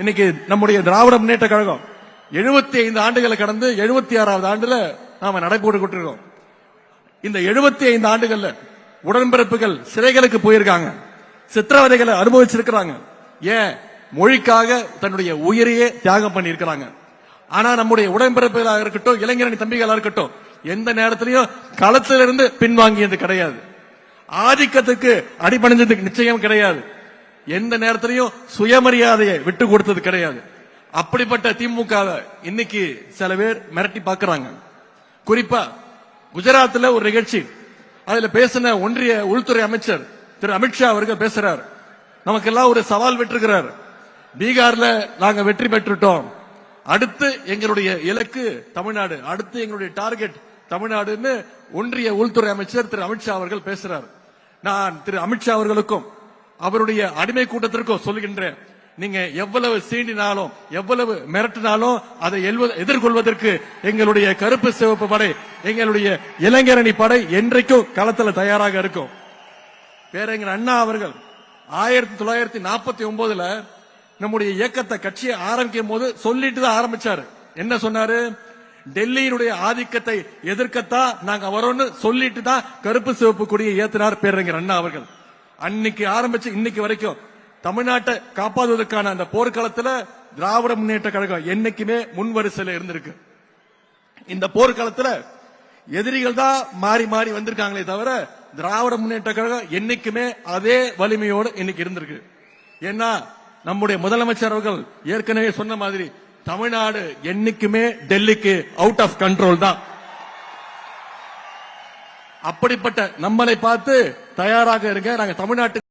இன்னைக்கு நம்முடைய திராவிட முன்னேற்ற கழகம் 75 ஆண்டுகளை கடந்து 76வது ஆண்டுல நாம நடைபோட்டு கொண்டிருக்கோம். இந்த 75 ஆண்டுகள்ல உடன்பிறப்புகள் சிறைகளுக்கு போயிருக்காங்க, சித்திரவதைகளை அனுபவிச்சிருக்கிறாங்க, ஏன் மொழிக்காக தன்னுடைய உயிரையே தியாகம் பண்ணி இருக்கிறாங்க. ஆனா நம்முடைய உடன்பிறப்புகளாக இருக்கட்டும், இளைஞரணி தம்பிகளா இருக்கட்டும், எந்த நேரத்திலையும் களத்திலிருந்து பின்வாங்கியது கிடையாது, ஆதிக்கத்துக்கு அடிபணிஞ்சதுக்கு நிச்சயம் கிடையாது, எந்த நேரத்திலையும் சுயமரியாதையை விட்டு கொடுத்தது கிடையாது. அப்படிப்பட்ட திமுக இன்னைக்கு சில பேர் மிரட்டி பாக்குறாங்க. குறிப்பா குஜராத்ல ஒரு நிகழ்ச்சி, அதுல பேசின ஒன்றிய உள்துறை அமைச்சர் திரு அமித்ஷா அவர்கள் பேசுறார், நமக்கெல்லாம் ஒரு சவால் விட்டுருக்கிறார், பீகார்ல நாங்க வெற்றி பெற்றுட்டோம், அடுத்து எங்களுடைய இலக்கு தமிழ்நாடு, அடுத்து எங்களுடைய டார்கெட் தமிழ்நாடுன்னு ஒன்றிய உள்துறை அமைச்சர் திரு அமித்ஷா அவர்கள் பேசுறார். நான் திரு அமித்ஷா அவர்களுக்கும் அவருடைய அடிமை கூட்டத்திற்கும் சொல்லுகின்றேன், நீங்க எவ்வளவு சீண்டினாலும் எவ்வளவு மிரட்டினாலும் அதை எதிர்கொள்வதற்கு எங்களுடைய கருப்பு சிவப்பு படை, எங்களுடைய இளைஞரணி படை என்றைக்கும் களத்தில் தயாராக இருக்கும். பேரறிஞர் அண்ணா அவர்கள் 1949ல நம்முடைய இயக்கத்தை கட்சியை ஆரம்பிக்கும் போது சொல்லிட்டு தான் ஆரம்பிச்சாரு. என்ன சொன்னாரு? டெல்லியினுடைய ஆதிக்கத்தை எதிர்க்கத்தான் நாங்க வரோம்னு சொல்லிட்டு தான் கருப்பு சிவப்பு கொடியை ஏத்தினார் பேரறிஞர் அண்ணா அவர்கள். அன்னைக்கு ஆரம்பிச்சு இன்னைக்கு வரைக்கும் தமிழ்நாட்டை காப்பாற்றுவதற்கான அந்த போர்க்களத்தில் திராவிட முன்னேற்ற கழகம் என்னைக்குமே முன்வரிசையில் இருந்திருக்கு. இந்த போர்க்களத்தில் எதிரிகள் தான் மாறி மாறி வந்திருக்காங்களே தவிர திராவிட முன்னேற்ற கழகம் என்னைக்குமே அதே வலிமையோடு இன்னைக்கு இருந்திருக்கு. ஏன்னா நம்முடைய முதலமைச்சர் அவர்கள் ஏற்கனவே சொன்ன மாதிரி தமிழ்நாடு என்னைக்குமே டெல்லிக்கு அவுட் ஆஃப் கண்ட்ரோல் தான். அப்படிப்பட்ட நம்மளை பார்த்து தயாராக இருங்க. நாங்க தமிழ்நாட்டுக்கு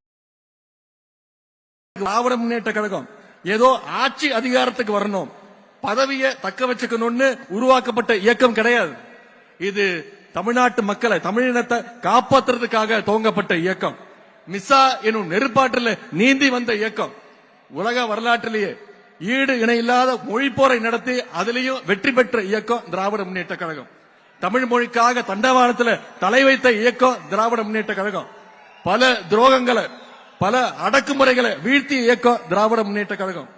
திராவிட முன்னேற்ற கழகம் ஏதோ ஆட்சி அதிகாரத்துக்கு வரணும், பதவியை தக்க வச்சுக்கணும்னு உருவாக்கப்பட்ட இயக்கம் கிடையாது. இது தமிழ்நாட்டு மக்களை, தமிழினத்தை காப்பாற்றுறதுக்காக துவங்கப்பட்ட இயக்கம். மிசா எனும் நெருப்பாற்றில் நீந்தி வந்த இயக்கம். உலக வரலாற்றிலேயே ஈடு இணையில்லாத மொழி போரை நடத்தி அதிலேயும் வெற்றி பெற்ற இயக்கம் திராவிட முன்னேற்ற கழகம். தமிழ் மொழிக்காக தண்டவாளத்தில் தலை வைத்த இயக்கம் திராவிட முன்னேற்ற கழகம். பல துரோகங்களை, பல அடக்குமுறைகளை வீழ்த்திய இயக்கம் திராவிட முன்னேற்ற கழகம்.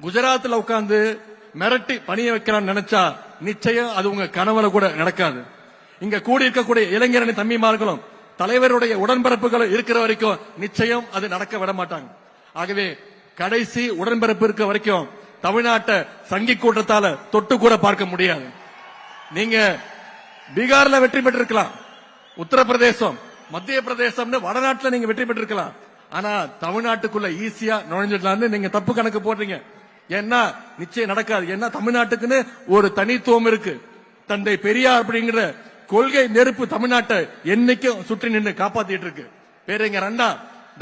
குஜராத்தில் உட்கார்ந்து மிரட்டி பணிய வைக்கிறான்னு நினைச்சா நிச்சயம் அது உங்க கனவுல கூட நடக்காது. இங்க கூடி இருக்கக்கூடிய இளைஞரணி தம்பிமார்களும் தலைவருடைய உடன்பிறப்புகளும் இருக்கிற வரைக்கும் நிச்சயம் அது நடக்க விட மாட்டாங்க. ஆகவே கடைசி உடன்பிறப்பு இருக்க வரைக்கும் தமிழ்நாட்டை சங்கி கூட்டத்தால தொட்டு கூட பார்க்க முடியாது. நீங்க பீகார்ல வெற்றி பெற்றிருக்கலாம், உத்தரப்பிரதேசம், மத்திய பிரதேசம், வடநாட்டுல நீங்க வெற்றி பெற்றிருக்கலாம், ஆனா தமிழ்நாட்டுக்குள்ள ஈஸியா நுழைஞ்சிடலாம்னு நீங்க தப்பு கணக்கு போடுறீங்க. ஏன்னா நிச்சயம் நடக்காது. ஏன்னா தமிழ்நாட்டுக்குன்னு ஒரு தனித்துவம் இருக்கு. தந்தை பெரியார் அப்படிங்கிற கொள்கை நெருப்பு தமிழ்நாட்டை என்னைக்கும் சுற்றி நின்று காப்பாத்திட்டு இருக்கு. பேரறிஞர் அண்ணா,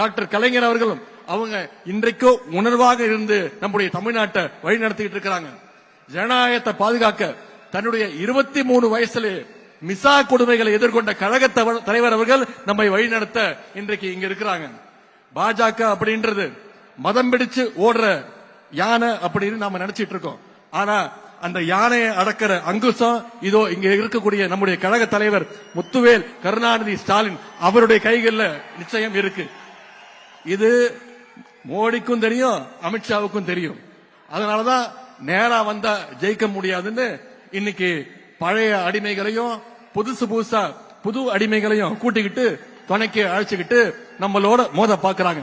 டாக்டர் கலைஞர் அவர்களும் அவங்க இன்றைக்கும் உணர்வாக இருந்து நம்முடைய தமிழ்நாட்டை வழி நடத்திட்டு இருக்கிறாங்க. ஜனநாயகத்தை பாதுகாக்க தன்னுடைய 23 வயசுல மிசா கொடுமைகளை எதிர்கொண்ட கழக தலைவர் அவர்கள் நம்மை வழிநடத்த இன்றைக்கு இங்க இருக்கிறாங்க. பாஜக அப்படின்றது மதம் பிடிச்சு ஓடுற யானை அப்படின்னு நாம நினைச்சிட்டு இருக்கோம். ஆனா அந்த யானையை அடக்கிற அங்குசம் இதோ இங்க இருக்கக்கூடிய நம்முடைய கழக தலைவர் முத்துவேல் கருணாநிதி ஸ்டாலின் அவருடைய கைகளில் நிச்சயம் இருக்கு. இது மோடிக்கும் தெரியும், அமித்ஷாவுக்கும் தெரியும். அதனாலதான் நேரா வந்தா ஜெயிக்க முடியாதுன்னு இன்னைக்கு பழைய அடிமைகளையும் புதுசா புது அடிமைகளையும் கூட்டிக்கிட்டு துணைக்கு அழைச்சுக்கிட்டு நம்மளோட மோத பாக்குறாங்க.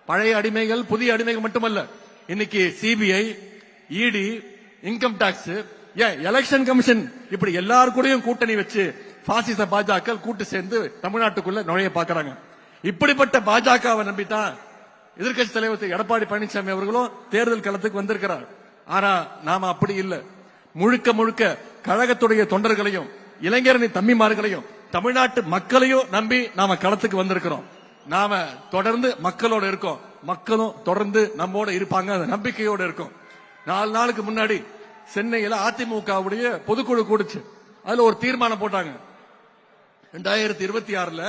பழைய அடிமைகள் புதிய அடிமைகள் மட்டுமல்ல, இன்னைக்கு சிபிஐ, இடி, இன்கம் டாக்ஸ், எலெக்ஷன் கமிஷன், இப்படி எல்லாரும் கூடயும் கூட்டணி வச்சு பாசிச பாஜக கூட்டு சேர்ந்து தமிழ்நாட்டுக்குள்ள நுழைய பாக்குறாங்க. இப்படிப்பட்ட பாஜகவை நம்பித்தான் எதிர்கட்சி தலைவர் எடப்பாடி பழனிசாமி அவர்களும் தேர்தல் களத்துக்கு வந்திருக்கிறார். ஆனா நாம அப்படி இல்லை. முழுக்க முழுக்க கழகத்துடைய தொண்டர்களையும் இளைஞரணி தம்பிமார்களையும் தமிழ்நாட்டு மக்களையும் நம்பி நாம களத்துக்கு வந்திருக்கிறோம். நாம தொடர்ந்து மக்களோட இருக்கோம், மக்களும் தொடர்ந்து நம்மோட இருப்பாங்க, அந்த நம்பிக்கையோட இருக்கும். 4 நாளுக்கு முன்னாடி சென்னையில அதிமுகவுடைய பொதுக்குழு கூடுச்சு. அதுல ஒரு தீர்மானம் போட்டாங்க. 2026ல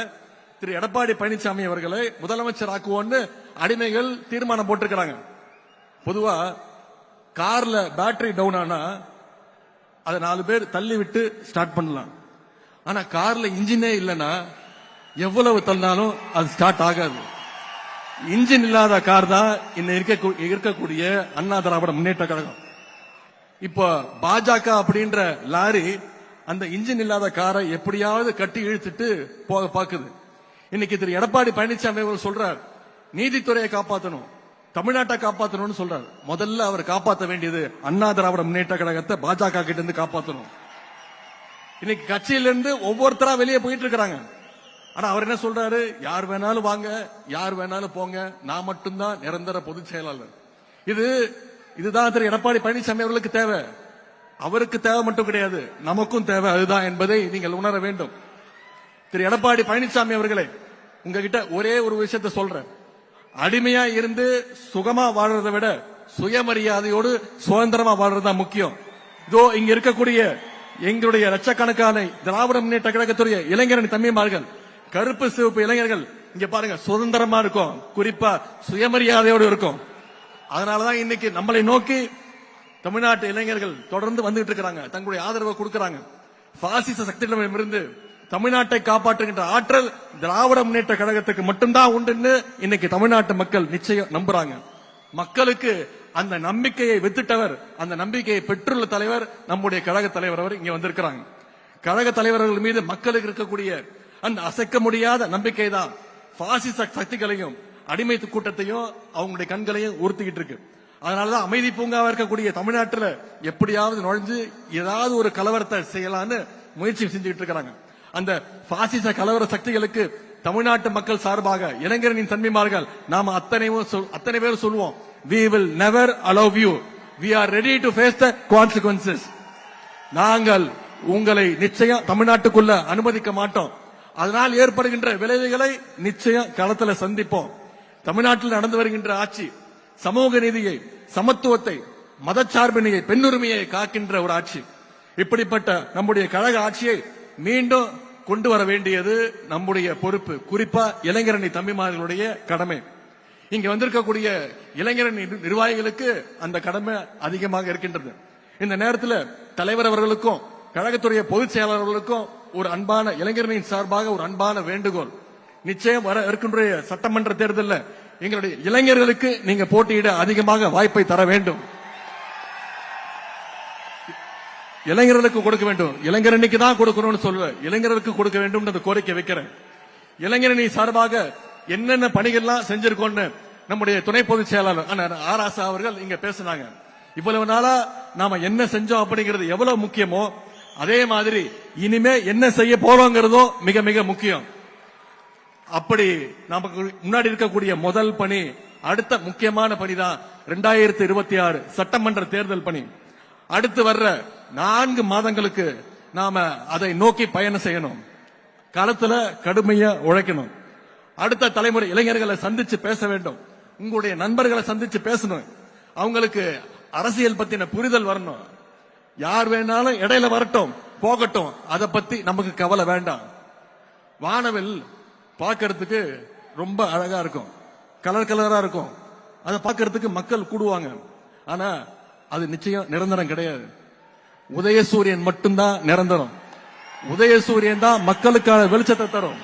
திரு எடப்பாடி பழனிசாமி அவர்களை முதலமைச்சர் ஆக்குவோன்னு அடிமைகள் தீர்மானம் போட்டிருக்கிறாங்க. பொதுவா கார்ல பேட்டரி டவுன் ஆனா அதை 4 பேர் தள்ளி விட்டு ஸ்டார்ட் பண்ணலாம். ஆனா கார்ல இன்ஜினே இல்லைன்னா எவ்வளவு தள்ளினாலும் அது ஸ்டார்ட் ஆகாது. இன்ஜின் இல்லாத கார் தான் இருக்கக்கூடிய அண்ணா திராவிட முன்னேற்ற கழகம். இப்ப பாஜக அப்படின்ற லாரி அந்த இன்ஜின் இல்லாத காரை எப்படியாவது கட்டி இழுத்துட்டு போக பாக்குது. இன்னைக்கு திரு எடப்பாடி பழனிசாமி அவர் சொல்றார், நீதித்துறையை காப்பாற்றணும், தமிழ்நாட்டை காப்பாற்றணும்னு சொல்றாரு. முதல்ல அவர் காப்பாற்ற வேண்டியது அண்ணா திராவிட முன்னேற்ற கழகத்தை பாஜக கிட்ட இருந்து காப்பாற்றணும். இன்னைக்கு கட்சியிலிருந்து ஒவ்வொருத்தரா வெளியே போயிட்டு இருக்காங்க. ஆனா அவர் என்ன சொல்றாரு, யார் வேணாலும் வாங்க, யார் வேணாலும் போங்க, நான் மட்டும்தான் நிரந்தர பொதுச் செயலாளர். இதுதான் திரு எடப்பாடி பழனிசாமி அவர்களுக்கு தேவை. அவருக்கு தேவை மட்டும் கிடையாது, நமக்கும் தேவை அதுதான் என்பதை நீங்கள் உணர வேண்டும். திரு எடப்பாடி பழனிசாமி அவர்களே, உங்ககிட்ட ஒரே ஒரு விஷயத்தை சொல்றேன். அடிமையா இருந்து சுகமா வாழ்றதை விட சுயமரியாதையோடு சுதந்திரமா வாழ்றதுதான் முக்கியம். இதோ இங்க இருக்கக்கூடிய எங்களுடைய லட்சக்கணக்கான திராவிட முன்னேற்ற கழகத்துடைய இளைஞரணி தம்பிமார்கள், கருப்பு சிவப்பு இளைஞர்கள் இங்க பாருங்க, சுதந்திரமா இருக்கும், குறிப்பா சுயமரியாதையோடு இருக்கும். அதனாலதான் இன்னைக்கு நம்மளை நோக்கி தமிழ்நாட்டு இளைஞர்கள் தொடர்ந்து வந்துட்டு இருக்காங்க, தங்களுடைய ஆதரவை கொடுக்கிறாங்க. பாசிச சக்திகளிடமிருந்து தமிழ்நாட்டை காப்பாற்றுகின்ற ஆற்றல் திராவிட முன்னேற்ற கழகத்துக்கு மட்டும்தான் உண்டுன்னு இன்னைக்கு தமிழ்நாட்டு மக்கள் நிச்சயம் நம்புறாங்க. மக்களுக்கு அந்த நம்பிக்கையை வித்துட்டவர், அந்த நம்பிக்கையை பெற்றுள்ள தலைவர் நம்முடைய கழக தலைவர் அவர் இங்க வந்திருக்கிறாங்க. கழக தலைவர்கள் மீது மக்களுக்கு இருக்கக்கூடிய அந்த அசைக்க முடியாத நம்பிக்கை தான் பாசிச சக்திகளையும் அடிமை கூட்டத்தையும் அவங்களுடைய கண்களையும் உறுத்திக்கிட்டு இருக்கு. அதனாலதான் அமைதி பூங்காவா இருக்கக்கூடிய தமிழ்நாட்டில் எப்படியாவது நுழைஞ்சு ஏதாவது ஒரு கலவரத்தை செய்யலான்னு முயற்சி செஞ்சுட்டு இருக்காங்க. அந்த பாசிச கலவர சக்திகளுக்கு தமிழ்நாட்டு மக்கள் சார்பாக இளைஞரின் தன்மைமார்கள் நாம அத்தனை பேர் சொல்லுவோம், we will never allow you, we are ready to face the consequences. நாங்கள் உங்களை நிச்சயம் தமிழ்நாட்டுக்குள்ள அனுமதிக்க மாட்டோம். அதனால் ஏற்படுகின்ற விளைவுகளை நிச்சயம் களத்துல சந்திப்போம். தமிழ்நாட்டில் நடந்து வருகின்ற ஆட்சி சமூக நீதியை, சமத்துவத்தை, மதச்சார்பினையை, பெண்ணுரிமையை காக்கின்ற ஒரு ஆட்சி. இப்படிப்பட்ட நம்முடைய கழக ஆட்சியை மீண்டும் கொண்டு வர வேண்டியது நம்முடைய பொறுப்பு, குறிப்பா இளைஞரணி தம்பிமார்களுடைய கடமை. இங்க வந்திருக்கக்கூடிய இளைஞரணி நிர்வாகிகளுக்கு அந்த கடமை அதிகமாக இருக்கின்றது. இந்த நேரத்தில் தலைவர் அவர்களுக்கும் கழகத்துடைய பொதுச் செயலாளர்களுக்கும் ஒரு அன்பான இளைஞர்களின் சார்பாக ஒரு அன்பான வேண்டுகோள். நிச்சயம் வர இருக்கின்ற சட்டமன்ற தேர்தலில் எங்களுடைய இளைஞர்களுக்கு நீங்க போட்டியிட அதிகமாக வாய்ப்பை தர வேண்டும். இளைஞர்களுக்கு கொடுக்க வேண்டும், இளைஞரணிக்கு தான் கொடுக்கணும்னு சொல்லுவேன், இளைஞர்களுக்கு கொடுக்க வேண்டும் என்று கோரிக்கை வைக்கிறேன். இளைஞரணி சார்பாக என்னென்ன பணிகள்லாம் செஞ்சிருக்கோம்னு நம்முடைய துணை பொதுச் செயலாளர் ஆர் ஆசா அவர்கள் இங்க பேசினாங்க. இவ்வளவு நாளா நாம என்ன செஞ்சோம் அப்படிங்கிறது எவ்வளவு முக்கியமோ அதே மாதிரி இனிமே என்ன செய்ய போறோங்கிறதும் மிக மிக முக்கியம். அப்படி நமக்கு முன்னாடி இருக்கக்கூடிய முதல் பணி, அடுத்த முக்கியமான பணி தான் 2026 சட்டமன்ற தேர்தல் பணி. அடுத்து வர்ற 4 மாதங்களுக்கு நாம அதை நோக்கி பயணம் செய்யணும். களத்துல கடுமையா உழைக்கணும். அடுத்த தலைமுறை இளைஞர்களை சந்திச்சு பேச வேண்டும். உங்களுடைய நண்பர்களை சந்திச்சு பேசணும். அவங்களுக்கு அரசியல் பத்தின புரிதல் வரணும். யார் வேணாலும் இடையில வரட்டும் போகட்டும், அதை பத்தி நமக்கு கவலை வேண்டாம். வானவில் பார்க்கறதுக்கு ரொம்ப அழகா இருக்கும், கலர் கலரா இருக்கும், அதை பார்க்கறதுக்கு மக்கள் கூடுவாங்க. ஆனா அது நிச்சயம் நிரந்தரம் கிடையாது. உதயசூரியன் மட்டும்தான் நிரந்தரம். உதயசூரியன் தான் மக்களுக்கான வெளிச்சத்தை தரும்.